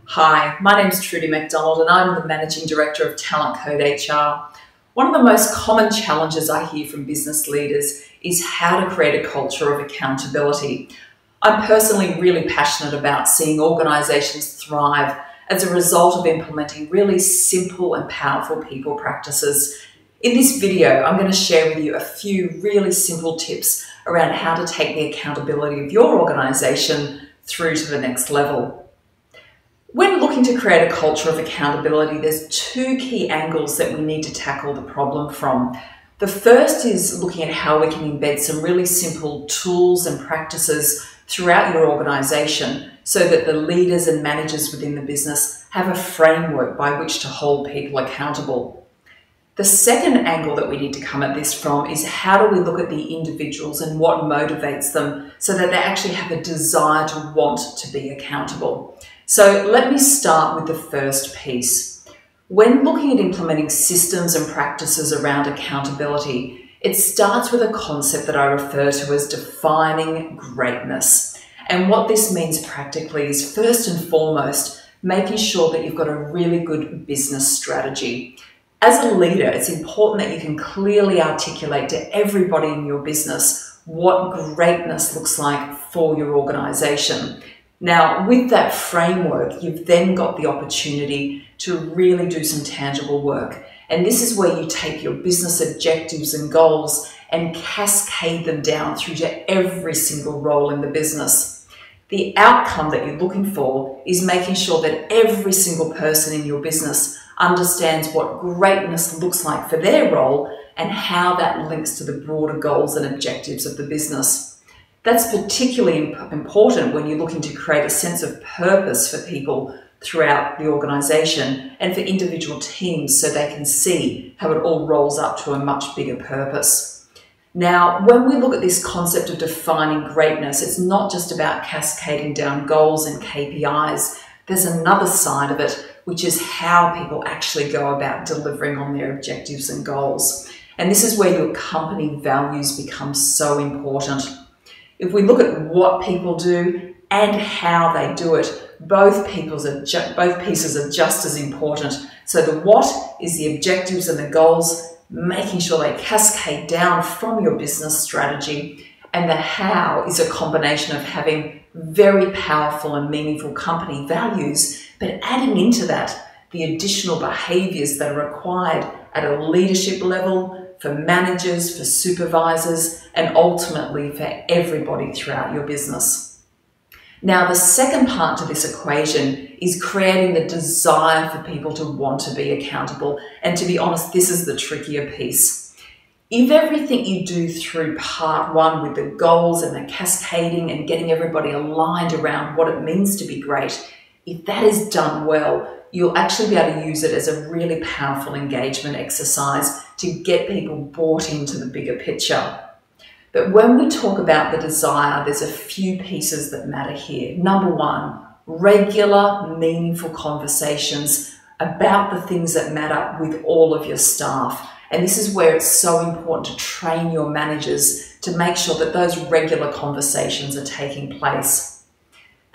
Hi, my name is Trudy MacDonald and I'm the Managing Director of TalentCode HR. One of the most common challenges I hear from business leaders is how to create a culture of accountability. I'm personally really passionate about seeing organisations thrive as a result of implementing really simple and powerful people practices. In this video, I'm going to share with you a few really simple tips around how to take the accountability of your organisation through to the next level. When looking to create a culture of accountability, there's two key angles that we need to tackle the problem from. The first is looking at how we can embed some really simple tools and practices throughout your organisation so that the leaders and managers within the business have a framework by which to hold people accountable. The second angle that we need to come at this from is how do we look at the individuals and what motivates them so that they actually have a desire to want to be accountable. So let me start with the first piece. When looking at implementing systems and practices around accountability, it starts with a concept that I refer to as defining greatness. And what this means practically is first and foremost, making sure that you've got a really good business strategy. As a leader, it's important that you can clearly articulate to everybody in your business what greatness looks like for your organisation. Now, with that framework, you've then got the opportunity to really do some tangible work. And this is where you take your business objectives and goals and cascade them down through to every single role in the business. The outcome that you're looking for is making sure that every single person in your business understands what greatness looks like for their role and how that links to the broader goals and objectives of the business. That's particularly important when you're looking to create a sense of purpose for people throughout the organisation and for individual teams so they can see how it all rolls up to a much bigger purpose. Now, when we look at this concept of defining greatness, it's not just about cascading down goals and KPIs. There's another side of it, which is how people actually go about delivering on their objectives and goals. And this is where your company values become so important. If we look at what people do and how they do it, both pieces are just as important. So the what is the objectives and the goals, making sure they cascade down from your business strategy, and the how is a combination of having very powerful and meaningful company values, but adding into that the additional behaviours that are required at a leadership level, for managers, for supervisors, and ultimately for everybody throughout your business. Now, the second part to this equation is creating the desire for people to want to be accountable. And to be honest, this is the trickier piece. If everything you do through part one with the goals and the cascading and getting everybody aligned around what it means to be great, if that is done well, you'll actually be able to use it as a really powerful engagement exercise to get people bought into the bigger picture. But when we talk about the desire, there's a few pieces that matter here. Number one, regular, meaningful conversations about the things that matter with all of your staff. And this is where it's so important to train your managers to make sure that those regular conversations are taking place.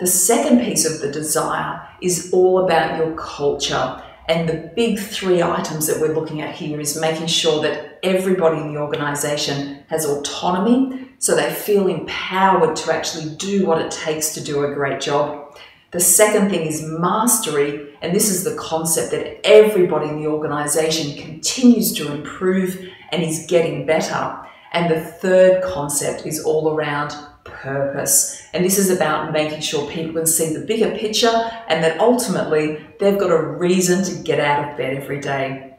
The second piece of the desire is all about your culture. And the big three items that we're looking at here is making sure that everybody in the organisation has autonomy, so they feel empowered to actually do what it takes to do a great job. The second thing is mastery, and this is the concept that everybody in the organisation continues to improve and is getting better. And the third concept is all around purpose. And this is about making sure people can see the bigger picture and that ultimately they've got a reason to get out of bed every day.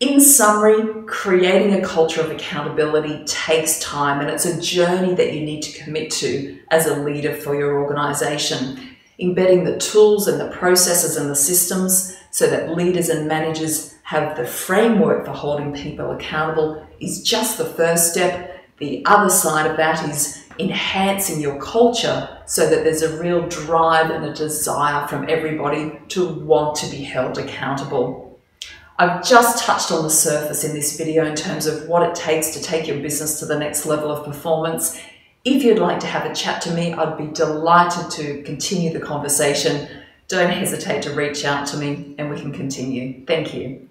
In summary, creating a culture of accountability takes time, and it's a journey that you need to commit to as a leader for your organisation. Embedding the tools and the processes and the systems so that leaders and managers have the framework for holding people accountable is just the first step. The other side of that is enhancing your culture so that there's a real drive and a desire from everybody to want to be held accountable. I've just touched on the surface in this video in terms of what it takes to take your business to the next level of performance. If you'd like to have a chat to me, I'd be delighted to continue the conversation. don't hesitate to reach out to me and we can continue. Thank you.